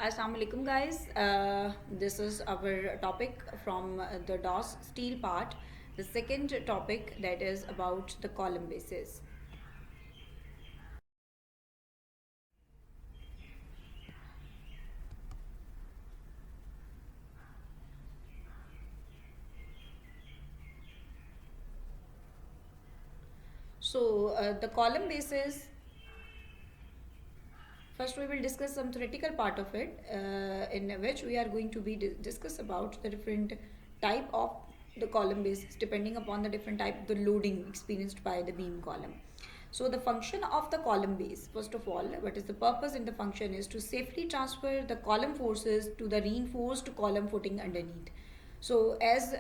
Assalamu alaikum guys. This is our topic from the DOS steel part. The second topic that is about the column bases. So the column bases, first we will discuss some theoretical part of it, in which we are going to be discuss about the different type of the column bases depending upon the different type of the loading experienced by the beam column. So the function of the column base, first of all, what is the purpose in the function is to safely transfer the column forces to the reinforced column footing underneath. So as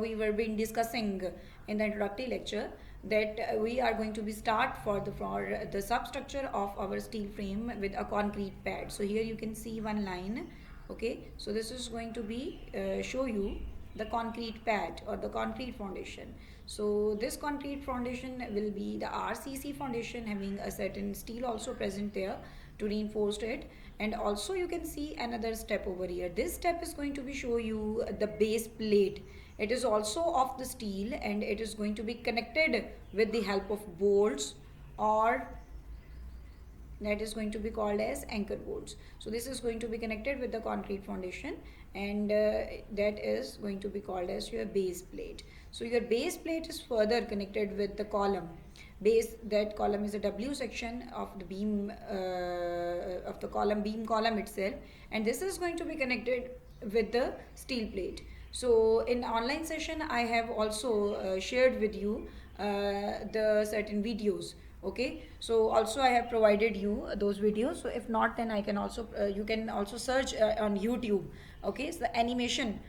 we were been discussing in the introductory lecture, that we are going to be start for the substructure of our steel frame with a concrete pad. So here you can see one line. Okay, so this is going to be show you the concrete pad or the concrete foundation. So this concrete foundation will be the RCC foundation, having a certain steel also present there to reinforce it. And also you can see another step over here. This step is going to be show you the base plate. It is also of the steel and it is going to be connected with the help of bolts, or that is going to be called as anchor bolts. So this is going to be connected with the concrete foundation, and that is going to be called as your base plate. So your base plate is further connected with the column base. That column is a W section of the beam of the column beam column itself, and this is going to be connected with the steel plate. So in online session I have also shared with you the certain videos. Okay, so also I have provided you those videos. So if not, then I can also you can also search on YouTube. Okay, so the animation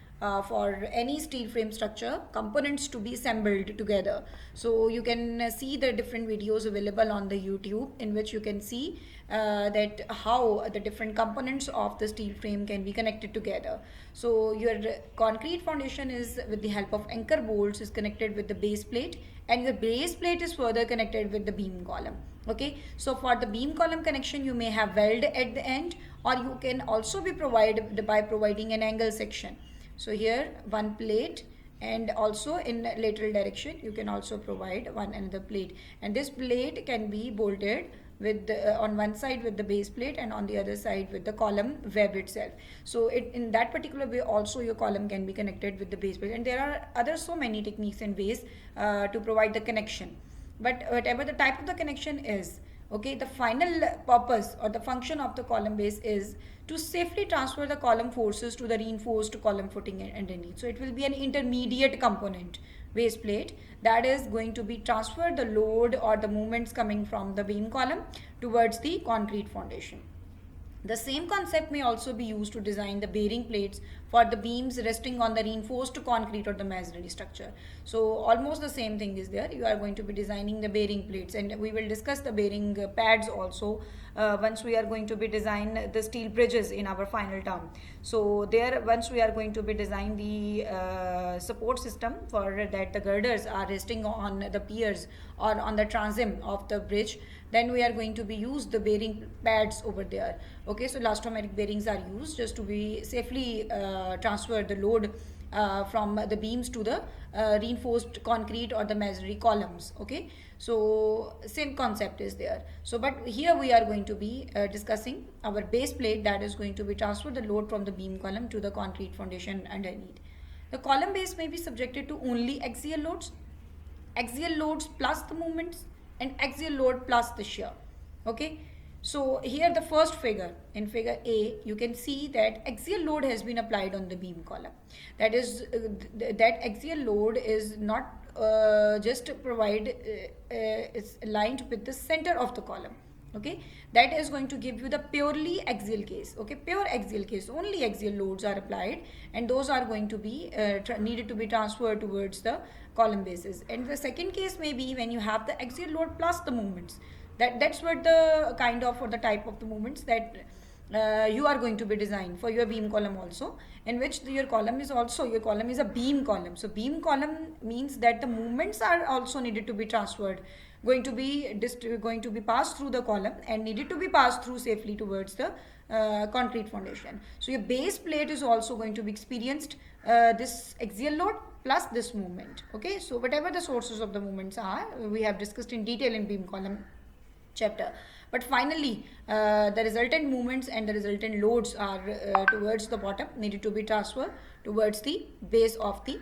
for any steel frame structure components to be assembled together. So you can see the different videos available on the YouTube, in which you can see that how the different components of the steel frame can be connected together. So your concrete foundation is with the help of anchor bolts is connected with the base plate, and your base plate is further connected with the beam column. Okay, so for the beam column connection you may have weld at the end, or you can also be provided by providing an angle section. So here one plate, and also in lateral direction you can also provide one another plate, and this plate can be bolted with on one side with the base plate and on the other side with the column web itself. So in that particular way also your column can be connected with the base plate, and there are other so many techniques and ways to provide the connection. But whatever the type of the connection is, okay, the final purpose or the function of the column base is to safely transfer the column forces to the reinforced column footing underneath. So it will be an intermediate component, base plate, that is going to be transfer the load or the movements coming from the beam column towards the concrete foundation. The same concept may also be used to design the bearing plates for the beams resting on the reinforced concrete or the masonry structure. So almost the same thing is there. You are going to be designing the bearing plates, and we will discuss the bearing pads also once we are going to be design the steel bridges in our final term. So there, once we are going to be design the support system for that the girders are resting on the piers or on the transom of the bridge, then we are going to be use the bearing pads over there. Okay, so elastomeric bearings are used just to be safely transfer the load from the beams to the reinforced concrete or the masonry columns. Okay, so same concept is there. So but here we are going to be discussing our base plate, that is going to be transfer the load from the beam column to the concrete foundation underneath. The column base may be subjected to only axial loads plus the moments, and axial load plus the shear. Okay, so here the first figure, in figure A, you can see that axial load has been applied on the beam column. That is that axial load is not just provide it's aligned with the center of the column. Okay, that is going to give you the purely axial case. Okay, pure axial case, only axial loads are applied, and those are going to be needed to be transferred towards the column bases. And the second case may be when you have the axial load plus the movements. That's what the kind of or the type of the movements that you are going to be designed for your beam column also, in which your column is a beam column. So beam column means that the movements are also needed to be transferred going to be passed through the column and needed to be passed through safely towards the concrete foundation. So your base plate is also going to be experienced this axial load plus this movement. Okay, so whatever the sources of the movements are, we have discussed in detail in beam column chapter. But finally, the resultant movements and the resultant loads are towards the bottom needed to be transferred towards the base of the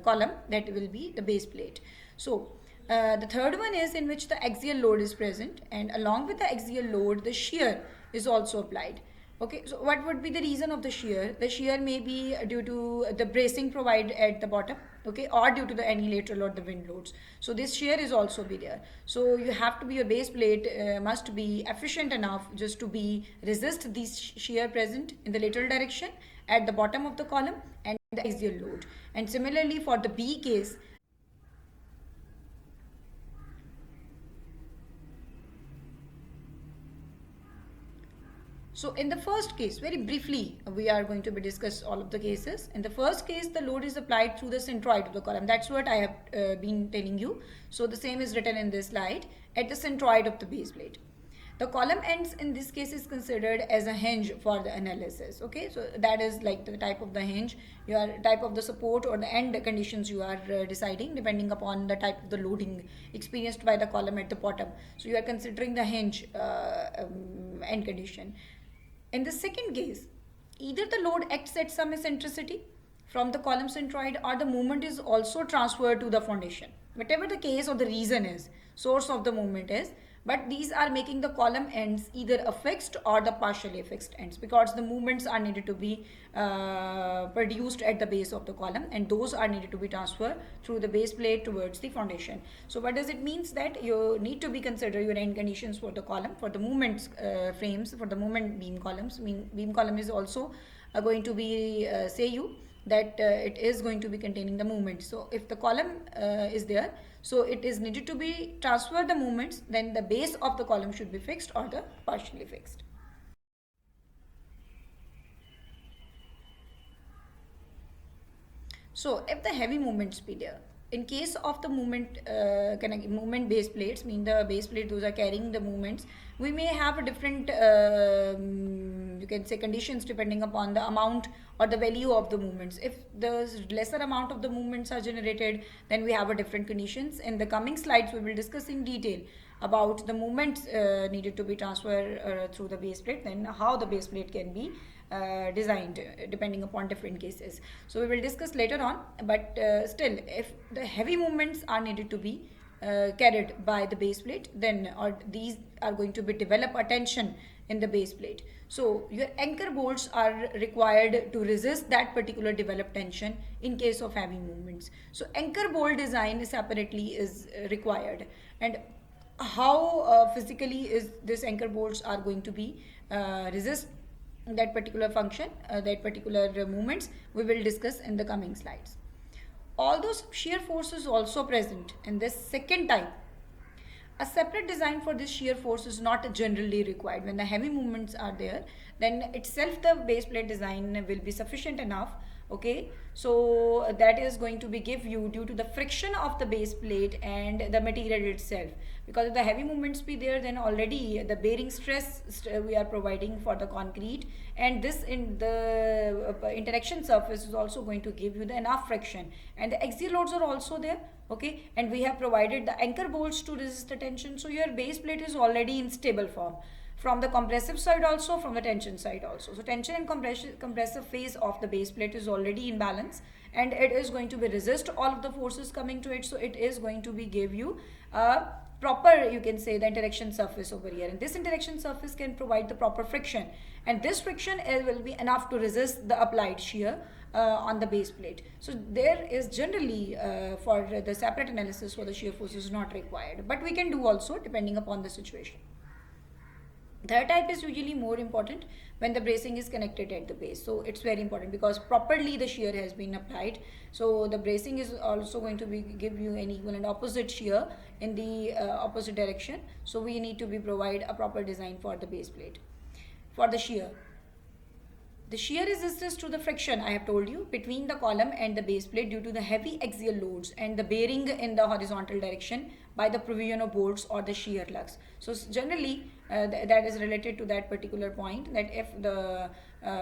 column, that will be the base plate. So the third one is in which the axial load is present, and along with the axial load the shear is also applied. Okay, so what would be the reason of the shear? The shear may be due to the bracing provided at the bottom, okay, or due to the any lateral or the wind loads. So this shear is also be there. So you have to be, your base plate must be efficient enough just to be resist this shear present in the lateral direction at the bottom of the column and the axial load. And similarly for the B case, so in the first case, very briefly, we are going to be discuss all of the cases. In the first case, the load is applied through the centroid of the column. That's what I have been telling you. So the same is written in this slide, at the centroid of the base plate. The column ends in this case is considered as a hinge for the analysis. Okay, so that is like the type of the hinge, your type of the support or the end conditions you are deciding depending upon the type of the loading experienced by the column at the bottom. So you are considering the hinge end condition. In the second case, either the load acts at some eccentricity from the column centroid or the movement is also transferred to the foundation. Whatever the case or the reason is, source of the movement is, but these are making the column ends either a fixed or the partially fixed ends, because the movements are needed to be produced at the base of the column, and those are needed to be transferred through the base plate towards the foundation. So what does it means? That you need to be consider your end conditions for the column, for the movement frames, for the movement beam columns. Beam column is also going to be say you that it is going to be containing the movement. So if the column is there, so it is needed to be transfer the movements, then the base of the column should be fixed or the partially fixed. So if the heavy movements be there, in case of the movement base plates, mean the base plate those are carrying the movements, we may have a different you can say conditions depending upon the amount or the value of the movements. If the lesser amount of the movements are generated, then we have a different conditions. In the coming slides we will discuss in detail about the movements needed to be transferred through the base plate, then how the base plate can be designed depending upon different cases. So we will discuss later on, but still if the heavy movements are needed to be carried by the base plate, then or these are going to be develop a tension in the base plate. So your anchor bolts are required to resist that particular developed tension in case of heavy movements. So anchor bolt design separately is required, and how physically is this anchor bolts are going to be resist that particular function, that particular movements, we will discuss in the coming slides. Although shear force is also present in this second type, a separate design for this shear force is not generally required. When the heavy movements are there, then itself the base plate design will be sufficient enough. Okay, so that is going to be give you due to the friction of the base plate and the material itself, because if the heavy movements be there, then already the bearing stress we are providing for the concrete, and this in the interaction surface is also going to give you the enough friction, and the axial loads are also there. Okay, and we have provided the anchor bolts to resist the tension, so your base plate is already in stable form from the compressive side also, from the tension side also. So tension and compressive phase of the base plate is already in balance, and it is going to be resist all of the forces coming to it. So it is going to be give you a proper, you can say, the interaction surface over here, and this interaction surface can provide the proper friction, and this friction will be enough to resist the applied shear on the base plate. So there is generally for the separate analysis for the shear force is not required, but we can do also depending upon the situation. Third type is usually more important when the bracing is connected at the base. So it's very important because properly the shear has been applied. So the bracing is also going to be give you an equal and opposite shear in the opposite direction. So we need to be provide a proper design for the base plate. For the shear, The shear resistance to the friction, I have told you, between the column and the base plate due to the heavy axial loads and the bearing in the horizontal direction by the provision of bolts or the shear lugs. So generally that is related to that particular point, that if the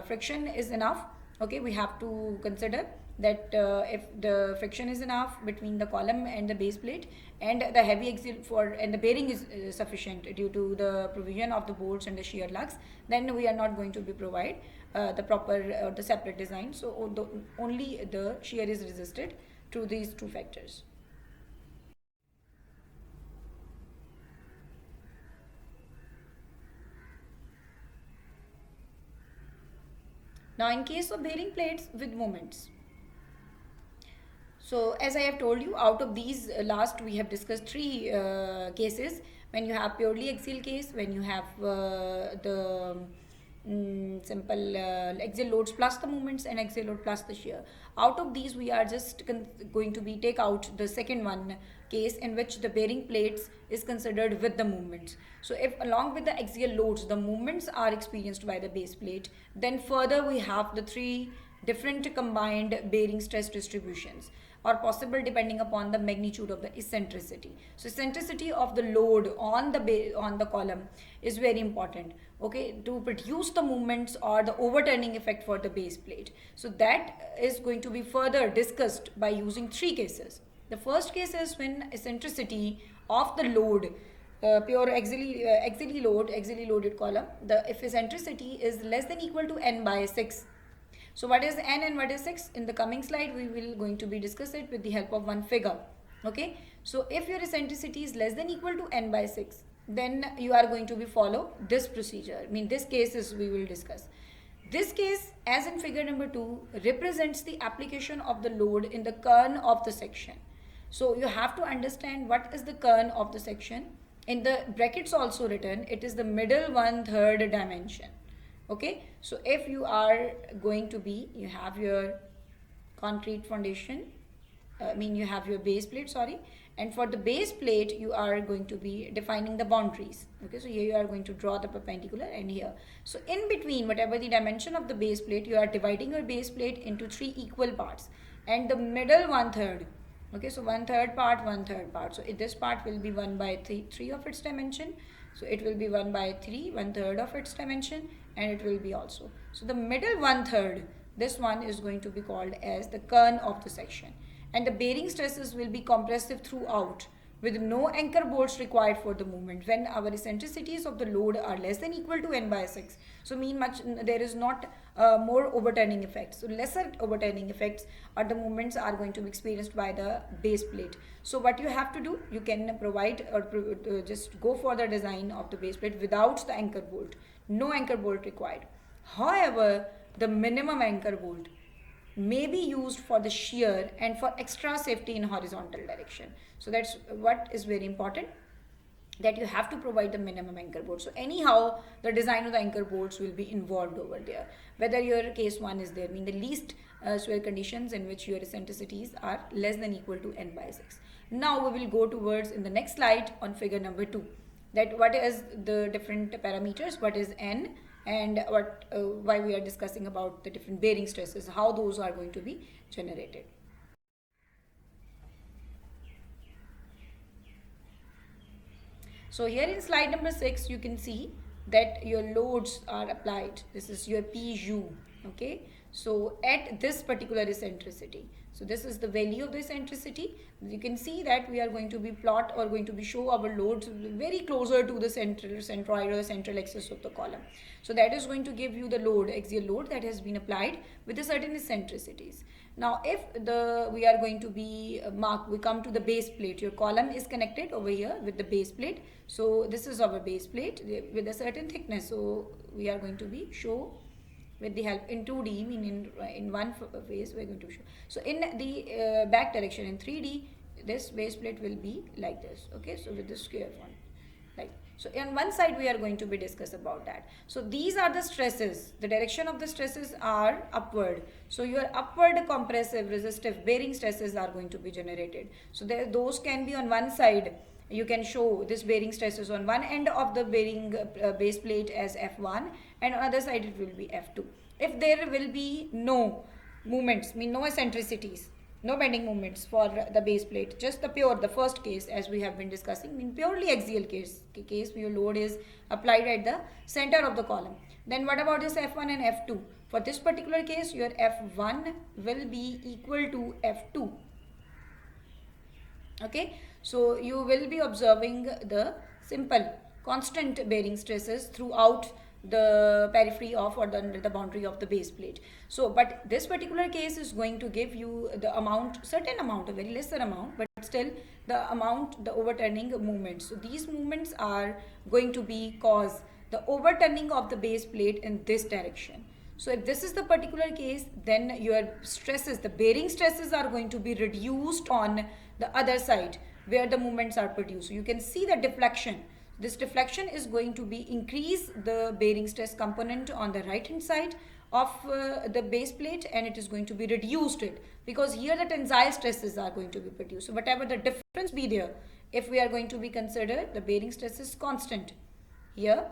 friction is enough, okay, we have to consider that if the friction is enough between the column and the base plate and the heavy axial and the bearing is sufficient due to the provision of the bolts and the shear lugs, then we are not going to be provide the proper the separate design. So only the shear is resisted through these two factors. Now in case of bearing plates with moments, so as I have told you, out of these last we have discussed three cases. When you have purely axial case, when you have the simple axial loads plus the moments and axial load plus the shear. Out of these we are just going to be take out the second one case in which the bearing plates is considered with the movements. So if along with the axial loads the movements are experienced by the base plate, then further we have the three different combined bearing stress distributions or possible depending upon the magnitude of the eccentricity. So eccentricity of the load on the column is very important, okay, to produce the movements or the overturning effect for the base plate. So that is going to be further discussed by using three cases. The first case is when eccentricity of the load, pure axially loaded column, the if eccentricity is less than equal to n by 6. So what is n and what is 6? In the coming slide we will going to be discuss it with the help of one figure. Okay, so if your eccentricity is less than equal to n by 6, then you are going to be follow this procedure. I mean this case is we will discuss. This case, as in figure number 2, represents the application of the load in the kern of the section. So you have to understand what is the kern of the section. In the brackets also written, it is the middle 1/3 dimension. Okay, so if you are going to be, you have your concrete foundation, you have your base plate, sorry, and for the base plate you are going to be defining the boundaries. Okay, so here you are going to draw the perpendicular and here. So in between whatever the dimension of the base plate, you are dividing your base plate into 3 equal parts and the middle 1/3. Okay, so 1/3 part, 1/3 part. So this part will be 1 by 3 of its dimension. So it will be 1 by 3, 1/3 of its dimension, and it will be also. So the middle 1/3, this one is going to be called as the kern of the section. And the bearing stresses will be compressive throughout with no anchor bolts required for the movement when our eccentricities of the load are less than equal to n by 6. So there is not more overturning effects. So lesser overturning effects or the movements are going to be experienced by the base plate. So what you have to do, you can provide or just go for the design of the base plate without the anchor bolt. No anchor bolt required. However, the minimum anchor bolt may be used for the shear and for extra safety in horizontal direction. So that's what is very important, that you have to provide the minimum anchor bolt. So anyhow, the design of the anchor bolts will be involved over there. Whether your case 1 is there, the least shear conditions in which your eccentricities are less than equal to n by 6. Now we will go towards in the next slide on figure number 2, that what is the different parameters, what is n, and why we are discussing about the different bearing stresses, how those are going to be generated. So here in slide number 6, you can see that your loads are applied. This is your PU. Okay, so at this particular eccentricity, so this is the value of the eccentricity. You can see that we are going to be plot or going to be show our loads very closer to the centroid or central axis of the column. So that is going to give you the load, axial load that has been applied with a certain eccentricities. Now if we are going to be we come to the base plate. Your column is connected over here with the base plate. So this is our base plate with a certain thickness. So we are going to be show with the help in 2D, in one phase we are going to show. So in the back direction in 3D, this base plate will be like this. Okay, so with the square one, like so. On one side we are going to be discuss about that. So these are the stresses. The direction of the stresses are upward. So your upward compressive resistive bearing stresses are going to be generated. So those can be on one side. You can show this bearing stresses on one end of the bearing base plate as F1, and on other side it will be F2. if there will be no movements, mean no eccentricities, no bending movements for the base plate, just the first case as we have been discussing, mean purely axial case your load is applied at the center of the column. Then what about this F1 and F2? For this particular case, your F1 will be equal to F2. Okay, so you will be observing the simple constant bearing stresses throughout the periphery of or under the boundary of the base plate. So but this particular case is going to give you the amount, certain amount, a very lesser amount, but still the amount, the overturning movements. So these movements are going to be cause the overturning of the base plate in this direction. So if this is the particular case, then your stresses, the bearing stresses are going to be reduced on the other side where the movements are produced. So you can see the deflection. This deflection is going to be increase the bearing stress component on the right hand side of the base plate, and it is going to be reduced it because here the tensile stresses are going to be produced. So whatever the difference be there, if we are going to be considered the bearing stress is constant here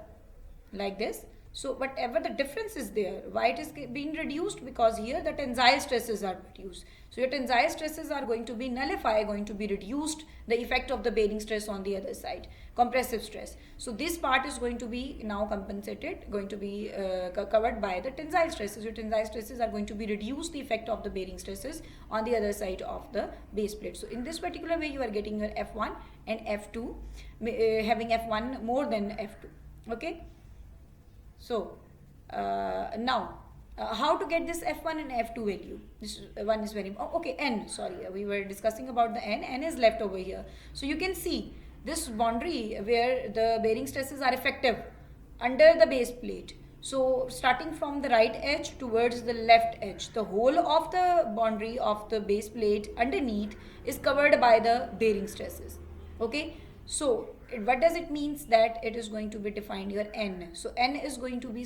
like this. So whatever the difference is there, why it is being reduced? Because here the tensile stresses are reduced. So your tensile stresses are going to be nullified, going to be reduced, the effect of the bearing stress on the other side, compressive stress. So this part is going to be now compensated, going to be covered by the tensile stresses. Your tensile stresses are going to be reduced, the effect of the bearing stresses on the other side of the base plate. So in this particular way, you are getting your F1 and F2, having F1 more than F2. Okay. So now how to get this F1 and F2 value? This one is very okay, N, sorry, we were discussing about the N is left over here. So you can see this boundary where the bearing stresses are effective under the base plate. So starting from the right edge towards the left edge, the whole of the boundary of the base plate underneath is covered by the bearing stresses. Okay, so what does it means? That it is going to be defined your N. So N is going to be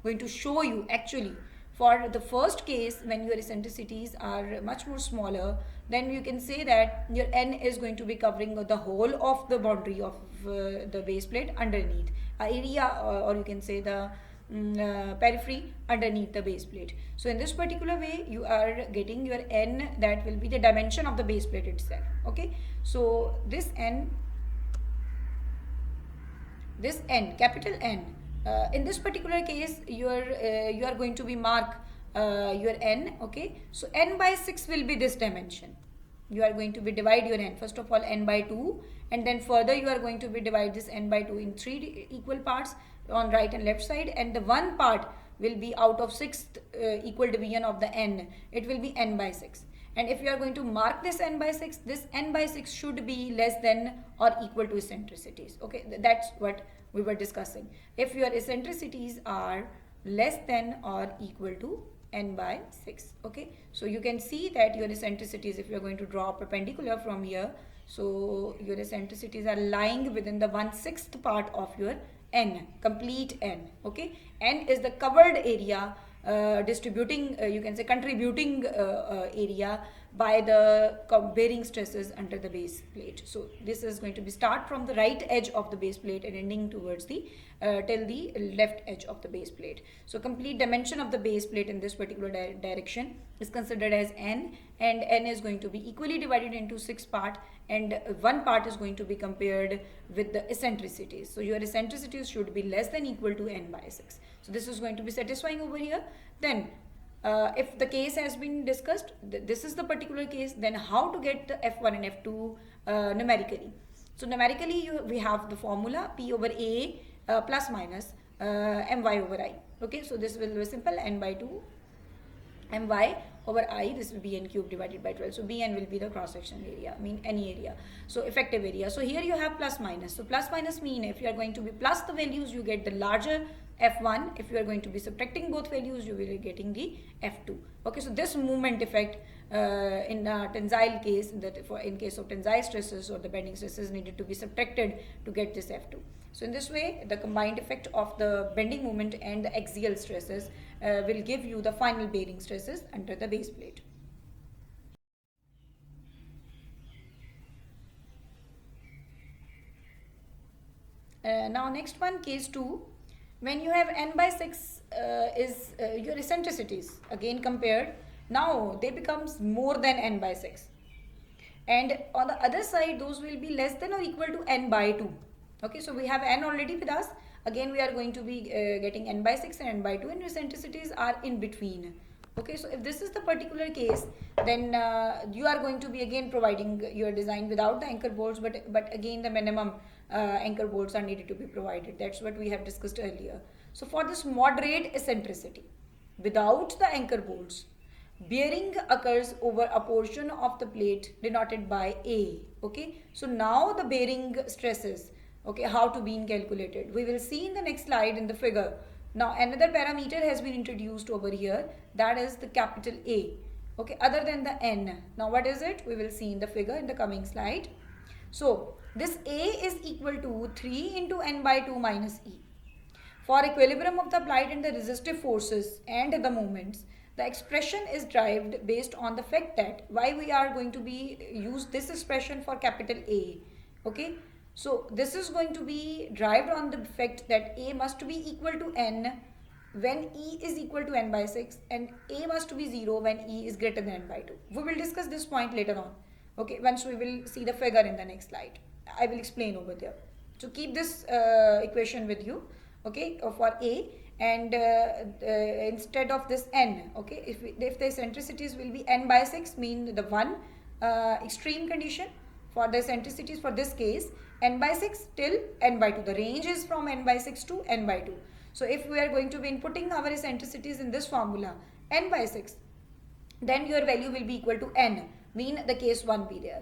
going to show you actually for the first case when your eccentricities are much more smaller, then you can say that your N is going to be covering the whole of the boundary of the base plate underneath area, or you can say the periphery underneath the base plate. So in this particular way you are getting your N, that will be the dimension of the base plate itself. Okay, so this N, capital N, in this particular case you are going to be mark your N. Okay, so N by 6 will be this dimension. You are going to be divide your N, first of all N by 2, and then further you are going to be divide this N by 2 in 3 equal parts on right and left side, and the one part will be out of 6th equal division of the N, it will be N by 6. And if you are going to mark this N by 6, this N by 6 should be less than or equal to eccentricities. Okay, that's what we were discussing. If your eccentricities are less than or equal to N by 6. Okay, so you can see that your eccentricities, if you are going to draw perpendicular from here, so your eccentricities are lying within the 1/6 part of your N, complete N. Okay, N is the covered area, distributing, you can say contributing area by the bearing stresses under the base plate. So this is going to be start from the right edge of the base plate and ending towards the till the left edge of the base plate. So complete dimension of the base plate in this particular direction is considered as N, and N is going to be equally divided into 6 parts, and one part is going to be compared with the eccentricities. So your eccentricities should be less than equal to N by 6. So this is going to be satisfying over here. Then if the case has been discussed, this is the particular case, then how to get the F1 and F2 numerically. So numerically we have the formula P over A plus minus my over I. Okay, so this will be simple, N by 2 my over I, this will be n cube divided by 12. So Bn will be the cross section area, mean any area, so effective area. So here you have plus minus. So plus minus mean if you are going to be plus the values, you get the larger F1. If you are going to be subtracting both values, you will be getting the F2. Okay, so this movement effect in a tensile case, that for in case of tensile stresses or the bending stresses, needed to be subtracted to get this F2. So in this way, the combined effect of the bending moment and the axial stresses will give you the final bearing stresses under the base plate. Now next one, case 2. When you have N by 6 your eccentricities again compared. Now they becomes more than n by 6, and on the other side those will be less than or equal to n by 2. Okay, so we have n already with us. Again we are going to be getting n by 6 and n by 2, and eccentricities are in between. Okay, so if this is the particular case, then you are going to be again providing your design without the anchor bolts, but again the minimum anchor bolts are needed to be provided. That's what we have discussed earlier. So for this moderate eccentricity without the anchor bolts, bearing occurs over a portion of the plate denoted by A. Okay, so now the bearing stresses, okay, how to be calculated, we will see in the next slide in the figure. Now another parameter has been introduced over here, that is the capital A, okay, other than the N. Now what is it? We will see in the figure in the coming slide. So this A is equal to 3 into N by 2 minus E. For equilibrium of the applied and the resistive forces and the moments, the expression is derived based on the fact that why we are going to be use this expression for capital A. Okay, so this is going to be derived on the fact that A must be equal to N when E is equal to N by 6, and A must be 0 when E is greater than N by 2. We will discuss this point later on. Okay, once we will see the figure in the next slide, I will explain over there. So keep this equation with you, okay, for A, and instead of this N, okay, if the eccentricities will be N by 6, mean the one extreme condition for the eccentricities for this case, N by 6 till N by 2. The range is from N by 6 to N by 2. So if we are going to be inputting our eccentricities in this formula, N by 6, then your value will be equal to N, mean the case 1 be there,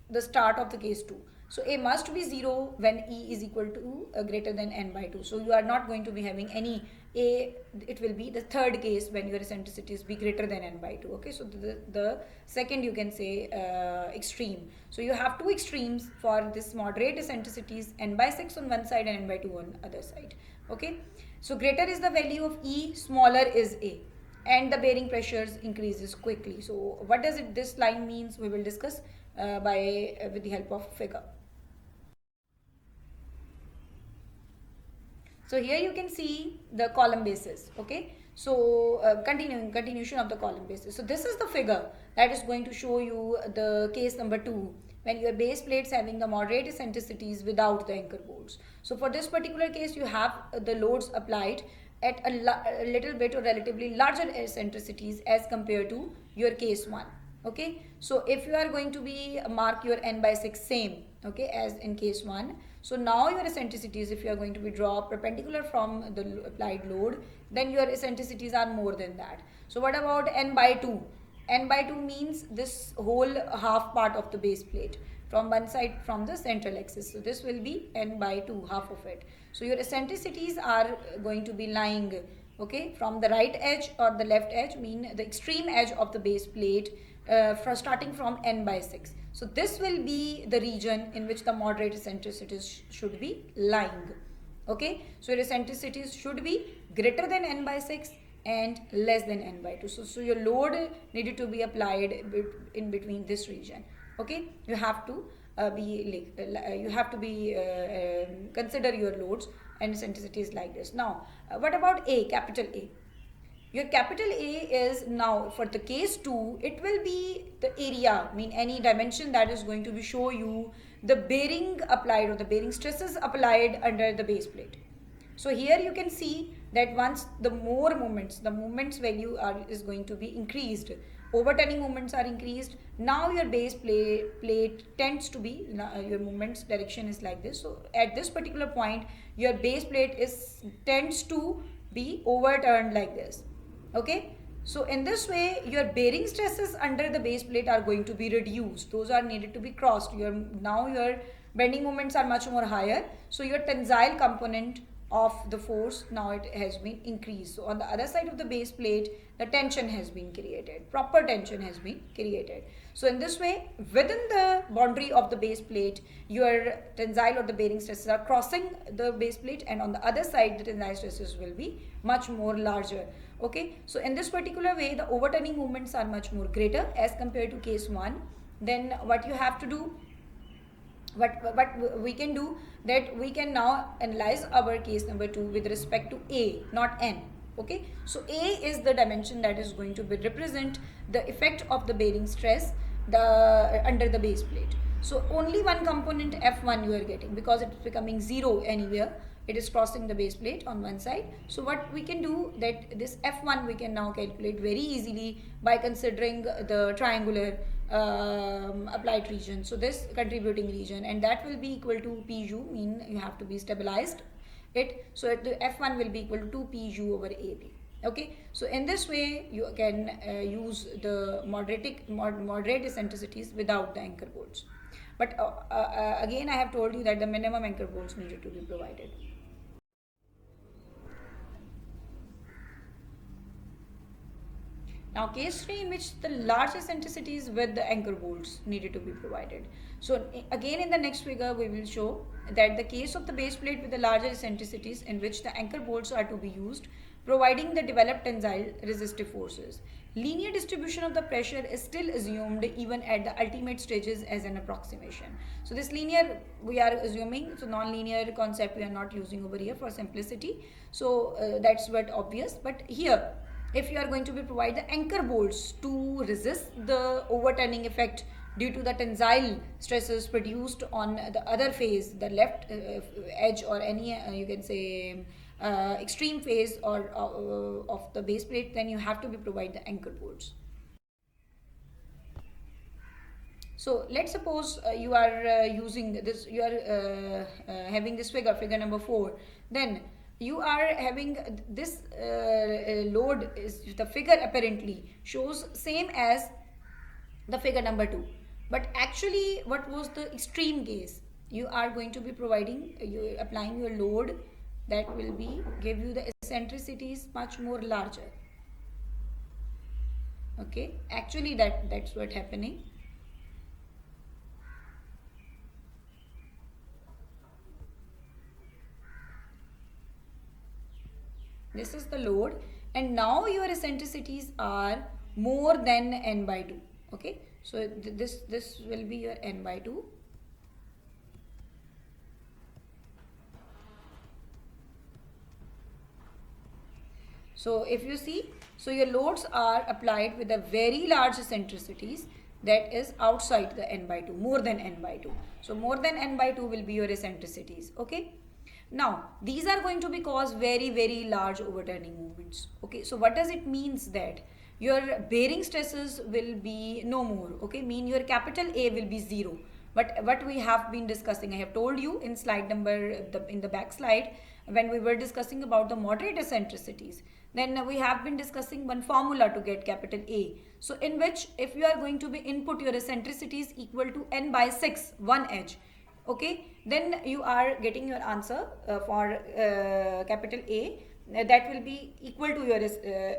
the start of the case 2. So A must be 0 when E is equal to greater than N by 2. So you are not going to be having any A, it will be the third case when your eccentricities be greater than N by 2. Okay, so the second you can say extreme. So you have two extremes for this moderate eccentricities, N by 6 on one side and N by 2 on other side. Okay, so greater is the value of E, smaller is A, and the bearing pressures increases quickly. So what does it this line means, we will discuss with the help of figure. So here you can see the column bases. Okay, so continuation of the column bases. So this is the figure that is going to show you the case number 2, when your base plates having the moderate eccentricities without the anchor bolts. So for this particular case you have the loads applied at a little bit or relatively larger eccentricities as compared to your case 1. Okay, so if you are going to be mark your N by 6 same, okay, as in case 1, so now your eccentricities, if you are going to be draw perpendicular from the applied load, then your eccentricities are more than that. So what about N by 2? N by 2 means this whole half part of the base plate from one side from the central axis. So this will be N by 2, half of it. So your eccentricities are going to be lying, okay, from the right edge or the left edge, mean the extreme edge of the base plate, starting from N by 6. So this will be the region in which the moderate eccentricities should be lying. Okay, so your eccentricities should be greater than N by 6 and less than N by 2. So your load needed to be applied in between this region. Okay, you have to consider your loads and eccentricities like this. Now what about A, capital A? Your capital A is now for the case 2, it will be the area, mean any dimension that is going to be show you the bearing applied or the bearing stresses applied under the base plate. So here you can see that once the more moments, the moments value is going to be increased, overturning moments are increased. Now your base plate tends to be, your moments direction is like this. So at this particular point, your base plate tends to be overturned like this. Okay, so in this way your bearing stresses under the base plate are going to be reduced. Those are needed to be crossed. Now your bending moments are much more higher. So your tensile component of the force now it has been increased. So on the other side of the base plate, the tension has been created, proper tension has been created. So in this way, within the boundary of the base plate, your tensile or the bearing stresses are crossing the base plate, and on the other side the tensile stresses will be much more larger. Okay, so in this particular way the overturning moments are much more greater as compared to case 1. Then what you have to do, what we can do, that we can now analyze our case number 2 with respect to A, not N. Okay, so A is the dimension that is going to be represent the effect of the bearing stress under the base plate. So only one component F1 you are getting, because it's becoming 0 anywhere, it is crossing the base plate on one side. So what we can do, that this F1 we can now calculate very easily by considering the triangular applied region, so this contributing region, and that will be equal to Pju, mean you have to be stabilized it. So the F1 will be equal to 2 Pju over AB. Okay, so in this way you can use the moderate eccentricities without the anchor bolts. But again, I have told you that the minimum anchor bolts needed to be provided. Now case 3, in which the large eccentricities with the anchor bolts needed to be provided. So again, in the next figure we will show that the case of the base plate with the larger eccentricities in which the anchor bolts are to be used, providing the developed tensile resistive forces. Linear distribution of the pressure is still assumed even at the ultimate stages as an approximation. So this linear we are assuming, so non-linear concept we are not using over here for simplicity. So that's what obvious. But here, if you are going to be provide the anchor bolts to resist the overturning effect due to the tensile stresses produced on the other phase, the left edge, or any you can say extreme phase or of the base plate, then you have to be provide the anchor bolts. So let's suppose you are using this, you are having this figure number 4, then you are having this load, is the figure apparently shows same as the figure number 2, but actually what was the extreme case? You are going to be providing, you applying your load that will be give you the eccentricities much more larger. Okay, actually that's what happening. This is the load, and now your eccentricities are more than n by 2. Okay, so this will be your n by 2. So if you see, so your loads are applied with a very large eccentricities that is outside the n by 2, more than n by 2. So more than n by 2 will be your eccentricities. Okay. Now these are going to be cause very large overturning movements. Okay, so what does it means? That your bearing stresses will be no more. Okay, mean your capital A will be 0. But what we have been discussing, I have told you in slide number in the back slide, when we were discussing about the moderate eccentricities, then we have been discussing one formula to get capital A. So in which, if you are going to be input your eccentricities equal to n by 6, one edge, okay, then you are getting your answer for capital A, that will be equal to your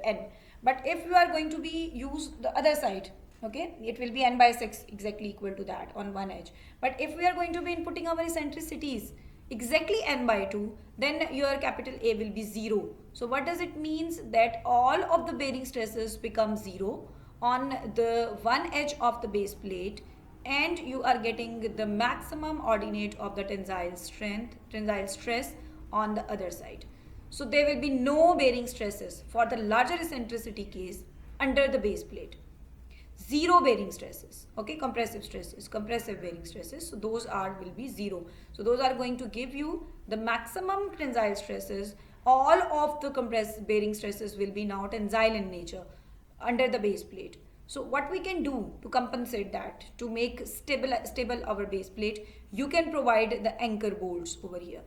n. But if you are going to be use the other side, okay, it will be n by 6 exactly equal to that on one edge. But if we are going to be inputting our eccentricities exactly n by 2, then your capital A will be 0. So what does it means? That all of the bearing stresses become 0 on the one edge of the base plate, and you are getting the maximum ordinate of the tensile stress on the other side. So there will be no bearing stresses for the larger eccentricity case under the base plate. 0 bearing stresses. Okay, compressive bearing stresses. So those will be 0. So those are going to give you the maximum tensile stresses. All of the compressive bearing stresses will be now tensile in nature under the base plate. So what we can do to compensate that, to make stable our base plate, you can provide the anchor bolts over here.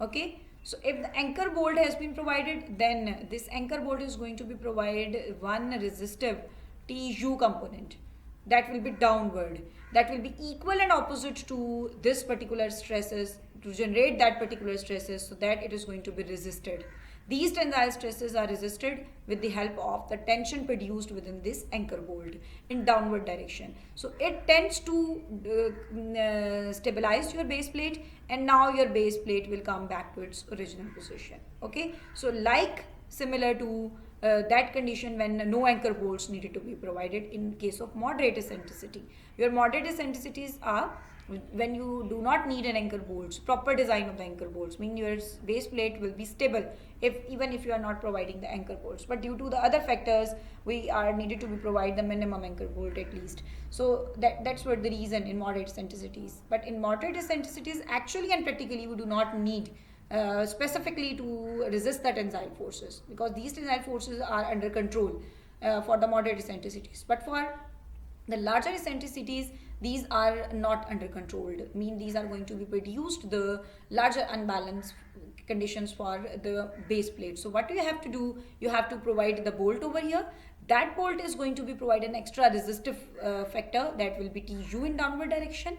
Okay, so if the anchor bolt has been provided, then this anchor bolt is going to be provided one resistive TU component that will be downward, that will be equal and opposite to this particular stresses, to generate that particular stresses, so that it is going to be resisted. These tensile stresses are resisted with the help of the tension produced within this anchor bolt in downward direction. So it tends to stabilize your base plate, and now your base plate will come back to its original position. Okay, so like similar to that condition when no anchor bolts needed to be provided in case of moderate eccentricity. Your moderate eccentricities are when you do not need an anchor bolts, proper design of the anchor bolts, meaning your base plate will be stable even if you are not providing the anchor bolts. But due to the other factors, we are needed to be provide the minimum anchor bolt at least. So that's what the reason in moderate eccentricities. But in moderate eccentricities, actually and practically, we do not need specifically to resist the tensile forces, because these tensile forces are under control for the moderate eccentricities. But for the larger eccentricities, these are not under controlled, mean these are going to be produced the larger unbalanced conditions for the base plate. So what you have to do, you have to provide the bolt over here. That bolt is going to be provide an extra resistive factor, that will be Tu in downward direction,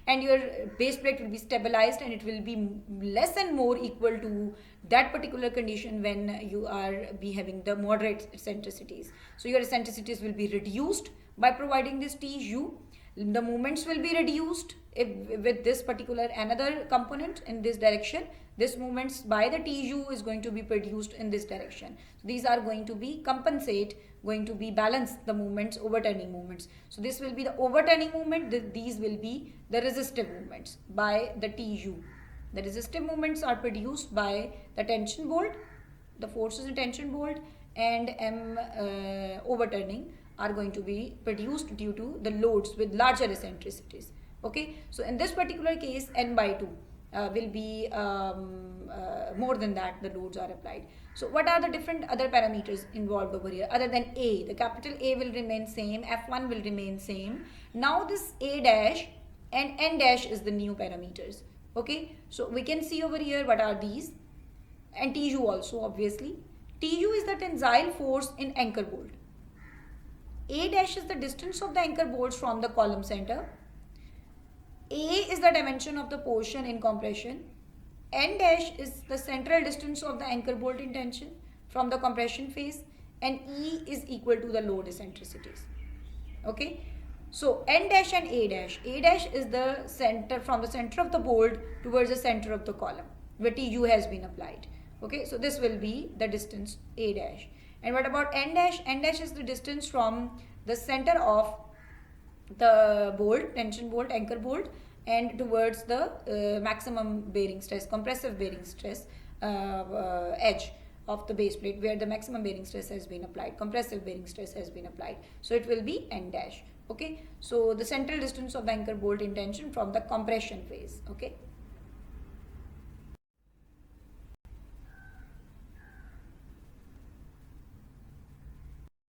and your base plate will be stabilized, and it will be less and more equal to that particular condition when you are be having the moderate eccentricities. So your eccentricities will be reduced by providing this Tu. The moments will be reduced if with this particular another component in this direction. This moments by the Tu is going to be produced in this direction. So these are going to be compensate, going to be balance the movements, overturning movements. So this will be the overturning movement, these will be the resistive movements by the Tu. The resistive movements are produced by the tension bolt, the forces in tension bolt, and overturning are going to be produced due to the loads with larger eccentricities. Okay, so in this particular case, n by 2 will be more than that, the loads are applied. So what are the different other parameters involved over here other than A? The capital A will remain same, F1 will remain same. Now this A dash and N dash is the new parameters. Okay, so we can see over here what are these, and Tu also obviously. Tu is the tensile force in anchor bolt. A dash is the distance of the anchor bolts from the column center. A is the dimension of the portion in compression. N dash is the central distance of the anchor bolt in tension from the compression phase, and E is equal to the load eccentricities. Okay, so N dash and A dash. A dash is the center, from the center of the bolt towards the center of the column where Tu has been applied. Okay, so this will be the distance A dash. And what about N dash? N dash is the distance from the center of the bolt, tension bolt, anchor bolt, and towards the maximum bearing stress, compressive bearing stress edge of the base plate, where the maximum bearing stress has been applied, compressive bearing stress has been applied. So it will be N dash. Okay, so the central distance of the anchor bolt in tension from the compression phase. Okay.